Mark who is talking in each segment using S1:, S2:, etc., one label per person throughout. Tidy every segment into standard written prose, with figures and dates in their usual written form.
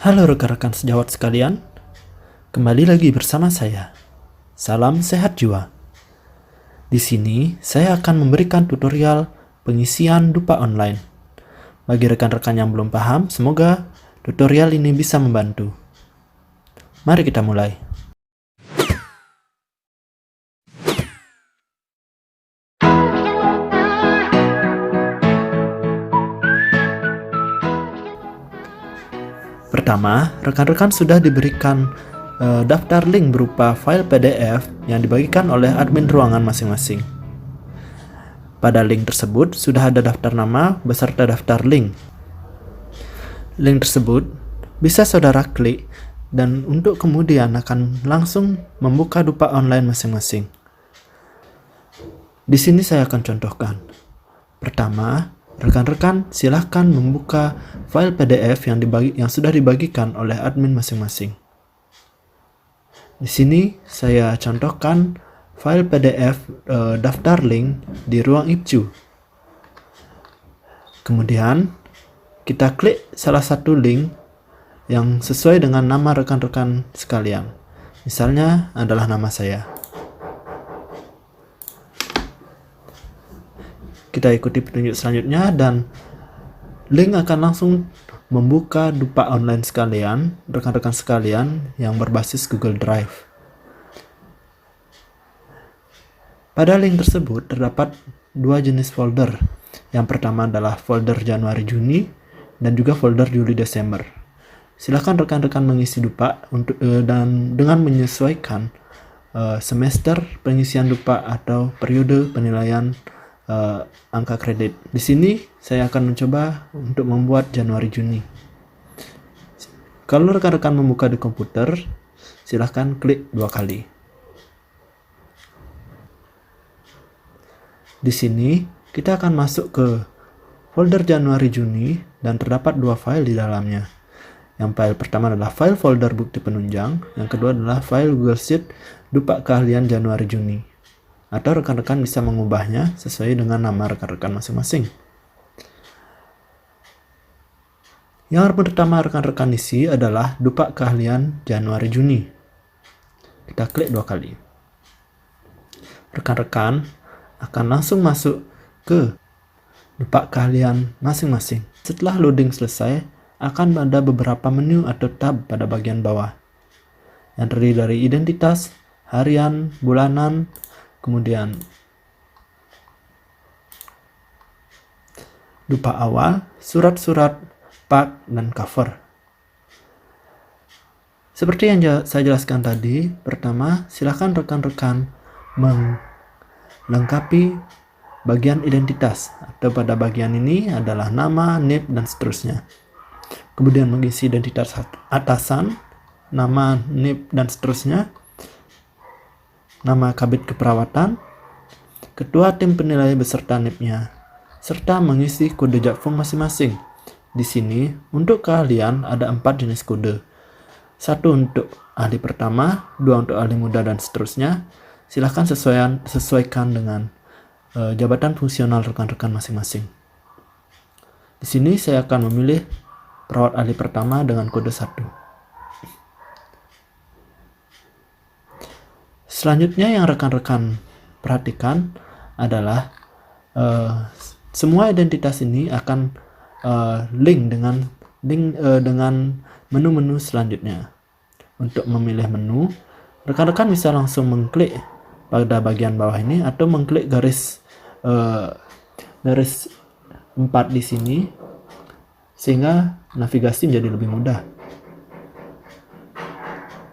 S1: Halo rekan-rekan sejawat sekalian, kembali lagi bersama saya. Salam sehat jiwa. Di sini saya akan memberikan tutorial pengisian dupa online. Bagi rekan-rekan yang belum paham, semoga tutorial ini bisa membantu. Mari kita mulai. Pertama, rekan-rekan sudah diberikan daftar link berupa file PDF yang dibagikan oleh admin ruangan masing-masing. Pada link tersebut sudah ada daftar nama beserta daftar link. Link tersebut bisa saudara klik dan untuk kemudian akan langsung membuka dupa online masing-masing. Di sini saya akan contohkan. Pertama, rekan-rekan silahkan membuka file PDF yang sudah dibagikan oleh admin masing-masing. Di sini saya contohkan file PDF daftar link di ruang IPCU. Kemudian kita klik salah satu link yang sesuai dengan nama rekan-rekan sekalian. Misalnya adalah nama saya. Kita ikuti petunjuk selanjutnya dan link akan langsung membuka dupa online sekalian, rekan-rekan sekalian yang berbasis Google Drive. Pada link tersebut terdapat dua jenis folder. Yang pertama adalah folder Januari-Juni dan juga folder Juli-Desember. Silakan rekan-rekan mengisi dupa dan dengan menyesuaikan semester pengisian dupa atau periode penilaian angka kredit. Di sini saya akan mencoba untuk membuat Januari-Juni. Kalau rekan-rekan membuka di komputer, silahkan klik 2 kali. Di sini kita akan masuk ke folder Januari-Juni dan terdapat 2 file di dalamnya. Yang file pertama adalah file folder bukti penunjang, yang kedua adalah file Google Sheet dupa keahlian Januari-Juni. Atau rekan-rekan bisa mengubahnya sesuai dengan nama rekan-rekan masing-masing. Yang pertama rekan-rekan isi adalah dupa keahlian Januari-Juni. Kita klik 2 kali. Rekan-rekan akan langsung masuk ke dupa keahlian masing-masing. Setelah loading selesai, akan ada beberapa menu atau tab pada bagian bawah yang terdiri dari identitas, harian, bulanan, kemudian dupa awal, surat-surat, part, dan cover. Seperti yang saya jelaskan tadi, pertama silakan rekan-rekan melengkapi bagian identitas, atau pada bagian ini adalah nama, NIP, dan seterusnya. Kemudian mengisi identitas atasan, nama, NIP, dan seterusnya, nama kabit keperawatan, ketua tim penilai beserta NIP-nya, serta mengisi kode Japfung masing-masing. Di sini, untuk keahlian ada 4 jenis kode. 1 untuk ahli pertama, 2 untuk ahli muda, dan seterusnya. Silahkan sesuaikan dengan jabatan fungsional rekan-rekan masing-masing. Di sini saya akan memilih perawat ahli pertama dengan kode 1. Selanjutnya yang rekan-rekan perhatikan adalah semua identitas ini akan link dengan menu-menu selanjutnya. Untuk memilih menu, rekan-rekan bisa langsung mengklik pada bagian bawah ini atau mengklik garis 4 di sini sehingga navigasi menjadi lebih mudah.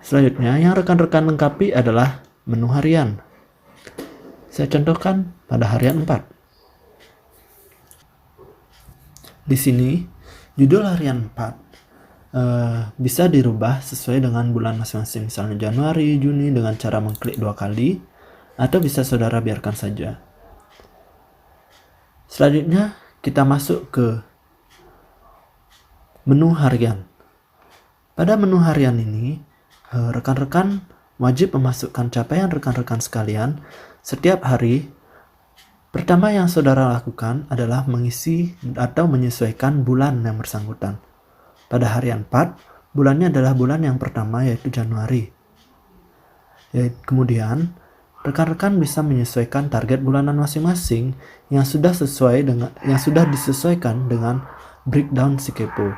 S1: Selanjutnya yang rekan-rekan lengkapi adalah menu harian. Saya contohkan pada harian 4. Di sini judul harian 4 bisa dirubah sesuai dengan bulan masing-masing, misalnya Januari, Juni, dengan cara mengklik 2 kali, atau bisa saudara biarkan saja. Selanjutnya kita masuk ke menu harian. Pada menu harian ini, rekan-rekan wajib memasukkan capaian rekan-rekan sekalian setiap hari. Pertama yang saudara lakukan adalah mengisi atau menyesuaikan bulan yang bersangkutan. Pada harian 4, bulannya adalah bulan yang pertama, yaitu Januari. Kemudian, rekan-rekan bisa menyesuaikan target bulanan masing-masing yang sudah disesuaikan dengan breakdown Sikepo.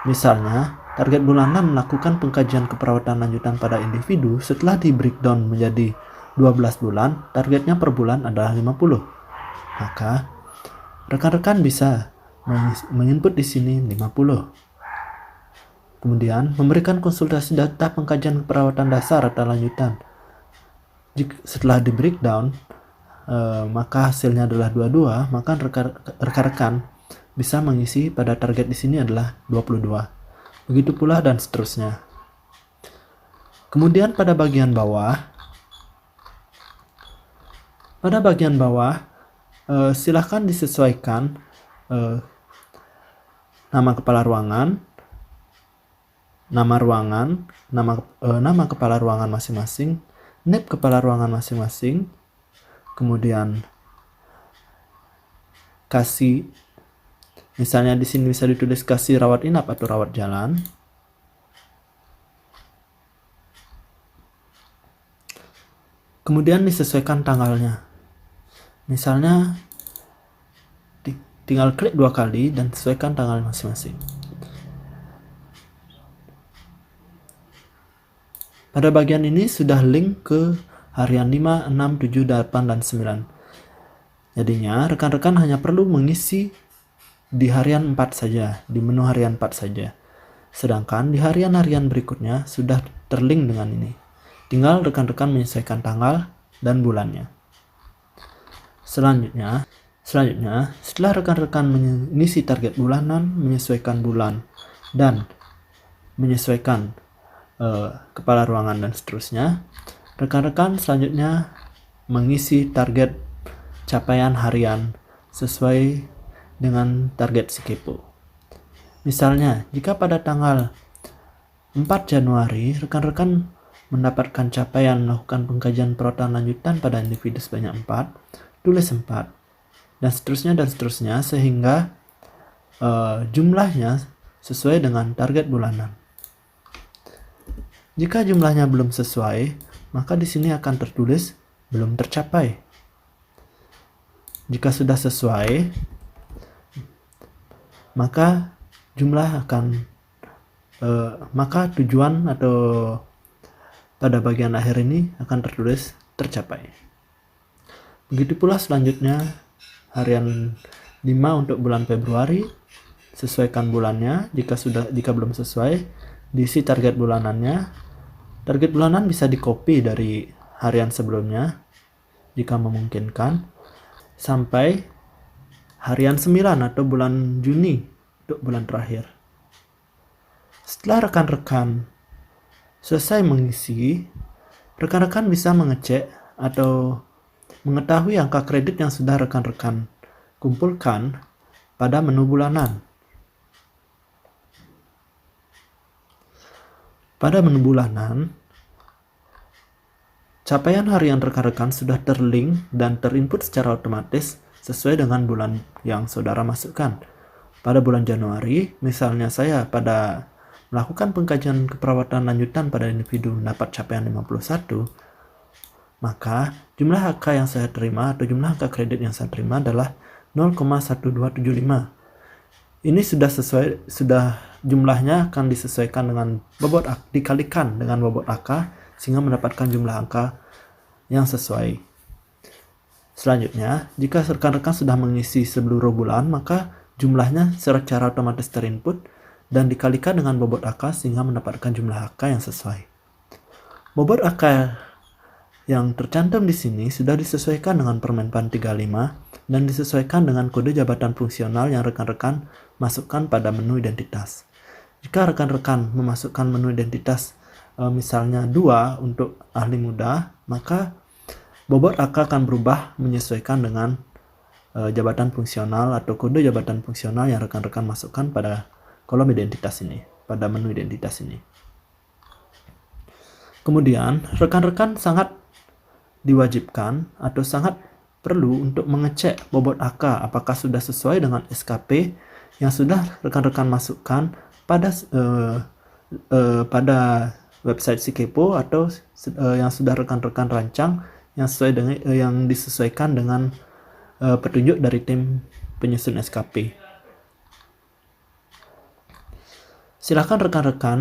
S1: Misalnya, target bulanan melakukan pengkajian keperawatan lanjutan pada individu setelah di breakdown menjadi 12 bulan, targetnya per bulan adalah 50. Maka, rekan-rekan bisa menginput di sini 50. Kemudian, memberikan konsultasi data pengkajian keperawatan dasar atau lanjutan. Setelah di breakdown, maka hasilnya adalah 22, maka rekan-rekan bisa mengisi pada target di sini adalah 22. Begitu pula dan seterusnya. Kemudian pada bagian bawah, silahkan disesuaikan nama kepala ruangan, nama kepala ruangan masing-masing, NIP kepala ruangan masing-masing, kemudian kasih, misalnya di sini bisa ditulis kasih rawat inap atau rawat jalan. Kemudian disesuaikan tanggalnya. Misalnya tinggal klik 2 kali dan sesuaikan tanggal masing-masing. Pada bagian ini sudah link ke harian 5, 6, 7, 8, dan 9. Jadinya rekan-rekan hanya perlu mengisi di harian 4 saja, di menu harian 4 saja. Sedangkan di harian-harian berikutnya sudah terlink dengan ini. Tinggal rekan-rekan menyesuaikan tanggal dan bulannya. Selanjutnya, setelah rekan-rekan mengisi target bulanan, menyesuaikan bulan, dan menyesuaikan kepala ruangan dan seterusnya, rekan-rekan selanjutnya mengisi target capaian harian sesuai dengan target Sikepo. Misalnya, jika pada tanggal 4 Januari rekan-rekan mendapatkan capaian melakukan pengkajian perawatan lanjutan pada individu sebanyak 4, tulis 4, dan seterusnya sehingga jumlahnya sesuai dengan target bulanan. Jika jumlahnya belum sesuai, maka di sini akan tertulis belum tercapai. Jika sudah sesuai, maka maka tujuan atau pada bagian akhir ini akan tertulis tercapai. Begitu pula selanjutnya harian 5 untuk bulan Februari, sesuaikan bulannya. Jika belum sesuai, diisi target bulanannya. Target bulanan bisa di-copy dari harian sebelumnya jika memungkinkan sampai harian 9 atau bulan Juni untuk bulan terakhir. Setelah rekan-rekan selesai mengisi, rekan-rekan bisa mengecek atau mengetahui angka kredit yang sudah rekan-rekan kumpulkan pada menu bulanan. Pada menu bulanan, capaian harian rekan-rekan sudah terlink dan terinput secara otomatis sesuai dengan bulan yang saudara masukkan. Pada bulan Januari, misalnya saya pada melakukan pengkajian keperawatan lanjutan pada individu mendapat capaian 51, maka jumlah HK yang saya terima atau jumlah HK kredit yang saya terima adalah 0,1275. Ini sudah jumlahnya akan disesuaikan dengan dikalikan dengan bobot AK sehingga mendapatkan jumlah angka yang sesuai. Selanjutnya, jika rekan-rekan sudah mengisi seluruh bulan, maka jumlahnya secara otomatis terinput dan dikalikan dengan bobot AK sehingga mendapatkan jumlah AK yang sesuai. Bobot AK yang tercantum di sini sudah disesuaikan dengan Permenpan 35 dan disesuaikan dengan kode jabatan fungsional yang rekan-rekan masukkan pada menu identitas. Jika rekan-rekan memasukkan menu identitas misalnya 2 untuk ahli muda, maka bobot AK akan berubah menyesuaikan dengan jabatan fungsional atau kode jabatan fungsional yang rekan-rekan masukkan pada kolom identitas ini, pada menu identitas ini. Kemudian, rekan-rekan sangat diwajibkan atau sangat perlu untuk mengecek bobot AK apakah sudah sesuai dengan SKP yang sudah rekan-rekan masukkan pada pada website si Kepo atau yang sudah rekan-rekan rancang yang sesuai dengan yang disesuaikan dengan petunjuk dari tim penyusun SKP. Silakan rekan-rekan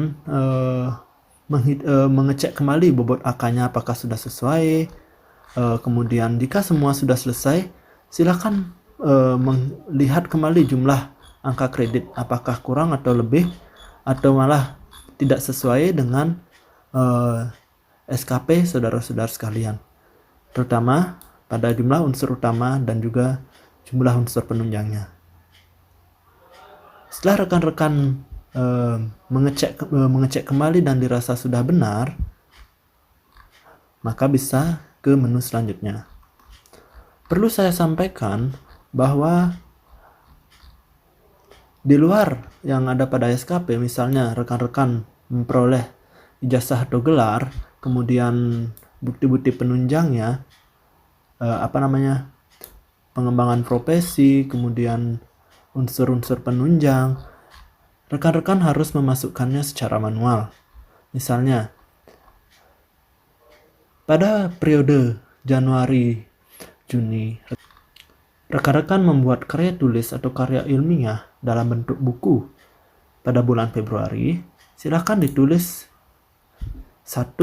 S1: mengecek kembali bobot AK-nya apakah sudah sesuai. Kemudian jika semua sudah selesai, silakan melihat kembali jumlah angka kredit apakah kurang atau lebih atau malah tidak sesuai dengan SKP saudara-saudara sekalian, terutama pada jumlah unsur utama dan juga jumlah unsur penunjangnya. Setelah rekan-rekan mengecek kembali dan dirasa sudah benar, maka bisa ke menu selanjutnya. Perlu saya sampaikan bahwa di luar yang ada pada SKP, misalnya rekan-rekan memperoleh ijazah atau gelar, kemudian bukti-bukti penunjangnya, pengembangan profesi, kemudian unsur-unsur penunjang, rekan-rekan harus memasukkannya secara manual. Misalnya, pada periode Januari-Juni, rekan-rekan membuat karya tulis atau karya ilmiah dalam bentuk buku. Pada bulan Februari, silakan ditulis 1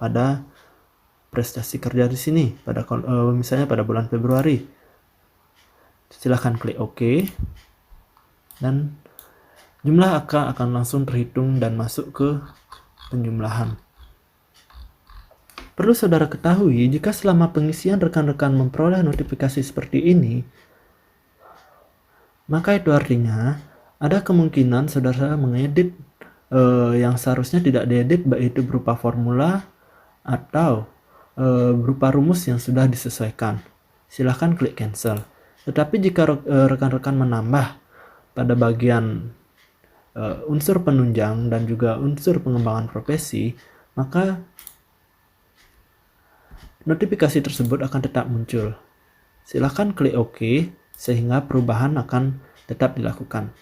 S1: pada prestasi kerja di sini. Misalnya pada bulan Februari, silakan klik OK, dan jumlah AK akan langsung terhitung dan masuk ke penjumlahan. Perlu saudara ketahui, jika selama pengisian rekan-rekan memperoleh notifikasi seperti ini, maka itu artinya ada kemungkinan saudara mengedit yang seharusnya tidak diedit, baik itu berupa formula atau berupa rumus yang sudah disesuaikan. Silahkan klik cancel. Tetapi jika rekan-rekan menambah pada bagian unsur penunjang dan juga unsur pengembangan profesi, maka notifikasi tersebut akan tetap muncul. Silakan klik OK sehingga perubahan akan tetap dilakukan.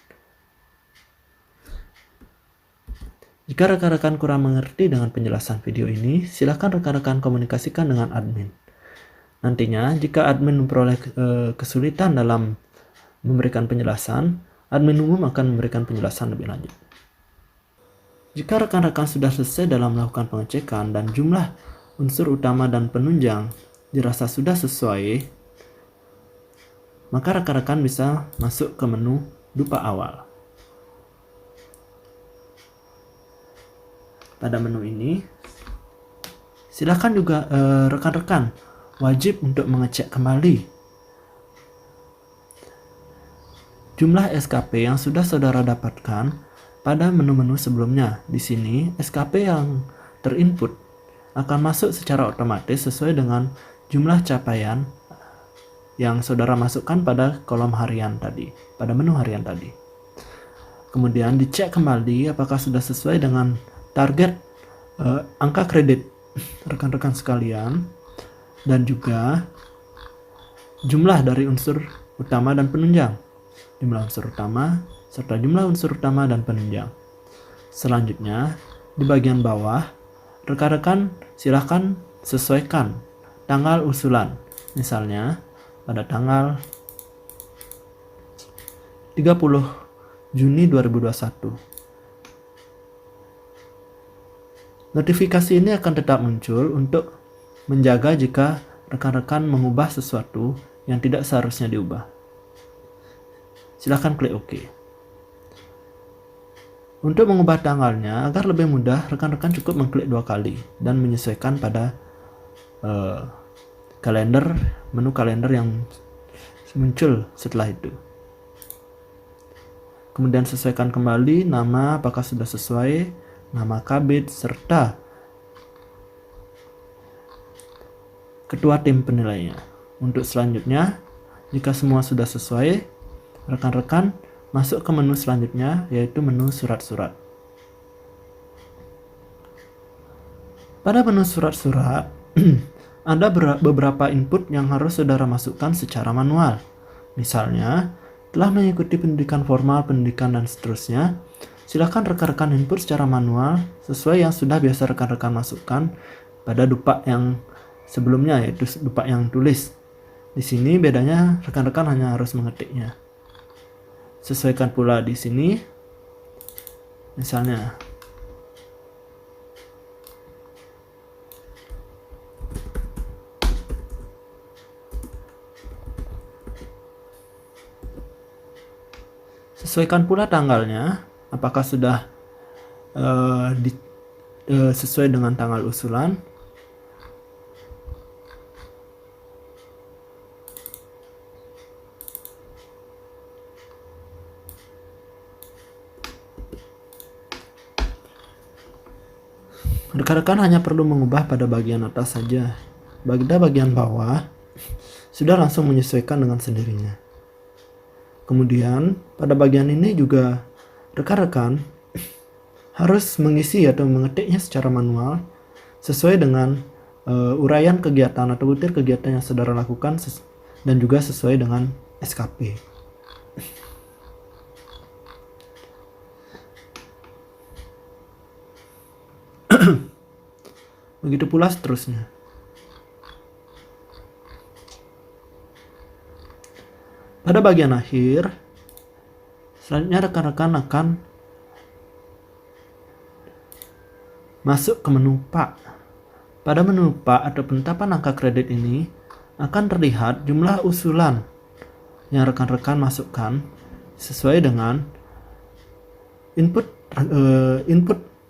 S1: Jika rekan-rekan kurang mengerti dengan penjelasan video ini, silakan rekan-rekan komunikasikan dengan admin. Nantinya, jika admin memperoleh kesulitan dalam memberikan penjelasan, admin umum akan memberikan penjelasan lebih lanjut. Jika rekan-rekan sudah selesai dalam melakukan pengecekan dan jumlah unsur utama dan penunjang dirasa sudah sesuai, maka rekan-rekan bisa masuk ke menu dupa awal. Pada menu ini, silakan juga rekan-rekan wajib untuk mengecek kembali jumlah SKP yang sudah saudara dapatkan pada menu-menu sebelumnya. Di sini, SKP yang terinput akan masuk secara otomatis sesuai dengan jumlah capaian yang saudara masukkan pada kolom harian tadi, pada menu harian tadi. Kemudian dicek kembali apakah sudah sesuai dengan target angka kredit rekan-rekan sekalian dan juga jumlah dari unsur utama dan penunjang. Jumlah unsur utama serta jumlah unsur utama dan penunjang. Selanjutnya, di bagian bawah, rekan-rekan silakan sesuaikan tanggal usulan. Misalnya, pada tanggal 30 Juni 2021. Notifikasi ini akan tetap muncul untuk menjaga jika rekan-rekan mengubah sesuatu yang tidak seharusnya diubah. Silakan klik OK. Untuk mengubah tanggalnya, agar lebih mudah, rekan-rekan cukup mengklik 2 kali dan menyesuaikan pada menu kalender yang muncul setelah itu. Kemudian sesuaikan kembali nama apakah sudah sesuai, nama kabid, serta ketua tim penilainya. Untuk selanjutnya, jika semua sudah sesuai, rekan-rekan masuk ke menu selanjutnya, yaitu menu surat-surat. Pada menu surat-surat, ada beberapa input yang harus saudara masukkan secara manual. Misalnya, telah mengikuti pendidikan formal, pendidikan, dan seterusnya, silakan rekan-rekan input secara manual sesuai yang sudah biasa rekan-rekan masukkan pada dupa yang sebelumnya, yaitu dupa yang tulis. Di sini bedanya rekan-rekan hanya harus mengetiknya. Sesuaikan pula di sini. Misalnya sesuaikan pula tanggalnya, apakah sudah sesuai dengan tanggal usulan. Rekan-rekan hanya perlu mengubah pada bagian atas saja. Pada bagian bawah sudah langsung menyesuaikan dengan sendirinya. Kemudian pada bagian ini juga rekan-rekan harus mengisi atau mengetiknya secara manual sesuai dengan uraian kegiatan atau butir kegiatan yang saudara lakukan dan juga sesuai dengan SKP. Begitu pula seterusnya. Pada bagian akhir, selanjutnya rekan-rekan akan masuk ke menu Pak. Pada menu Pak atau penetapan angka kredit ini akan terlihat jumlah usulan yang rekan-rekan masukkan sesuai dengan input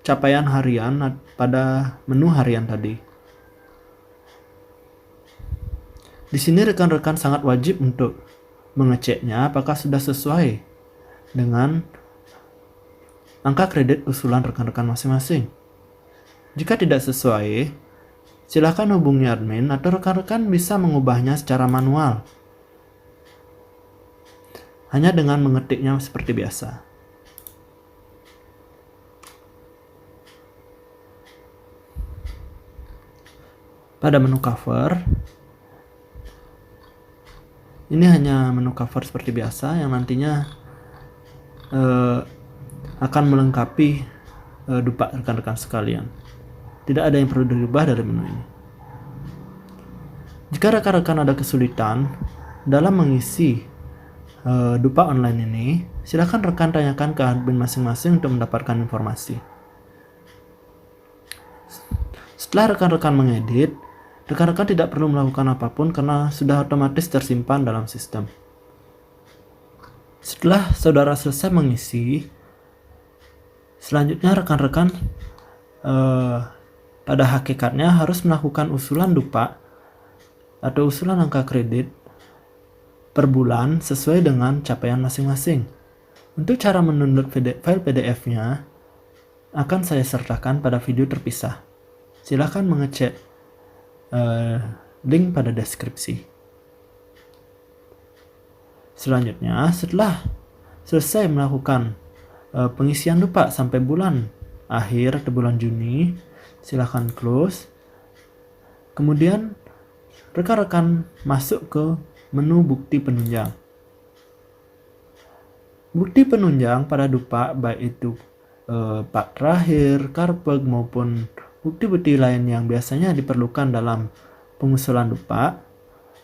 S1: capaian harian pada menu harian tadi. Di sini rekan-rekan sangat wajib untuk mengeceknya apakah sudah sesuai dengan angka kredit usulan rekan-rekan masing-masing. Jika tidak sesuai, silakan hubungi admin atau rekan-rekan bisa mengubahnya secara manual. Hanya dengan mengetiknya seperti biasa. Pada menu cover, ini hanya menu cover seperti biasa yang nantinya akan melengkapi dupa rekan-rekan sekalian. Tidak ada yang perlu dirubah dari menu ini. Jika rekan-rekan ada kesulitan dalam mengisi dupa online ini, silakan rekan tanyakan ke admin masing-masing untuk mendapatkan informasi. Setelah rekan-rekan mengedit, rekan-rekan tidak perlu melakukan apapun karena sudah otomatis tersimpan dalam sistem. Setelah saudara selesai mengisi, selanjutnya rekan-rekan pada hakikatnya harus melakukan usulan dupa atau usulan angka kredit per bulan sesuai dengan capaian masing-masing. Untuk cara mendownload file PDF-nya akan saya sertakan pada video terpisah. Silakan mengecek link pada deskripsi. Selanjutnya, setelah selesai melakukan pengisian dupa sampai bulan akhir atau bulan Juni, silakan close. Kemudian rekan-rekan masuk ke menu bukti penunjang. Bukti penunjang pada dupa baik itu pak terakhir, karpeg maupun bukti-bukti lain yang biasanya diperlukan dalam pengusulan dupa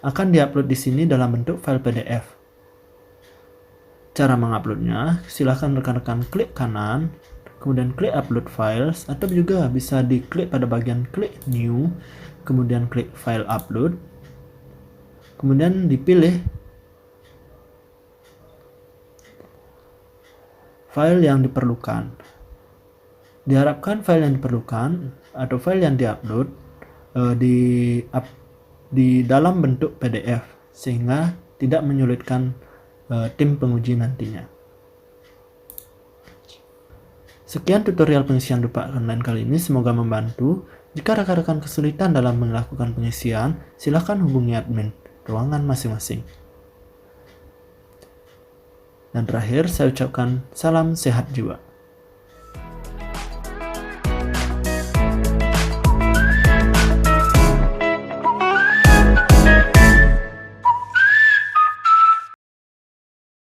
S1: akan diupload di sini dalam bentuk file PDF. Cara menguploadnya, silakan rekan-rekan klik kanan, kemudian klik upload files, atau juga bisa diklik pada bagian klik new, kemudian klik file upload, kemudian dipilih file yang diperlukan. Diharapkan file yang diperlukan atau file yang diupload di dalam bentuk PDF sehingga tidak menyulitkan tim penguji nantinya. Sekian tutorial pengisian dupa online kali ini, semoga membantu. Jika rekan-rekan kesulitan dalam melakukan pengisian, silakan hubungi admin ruangan masing-masing. Dan terakhir, saya ucapkan salam sehat jiwa.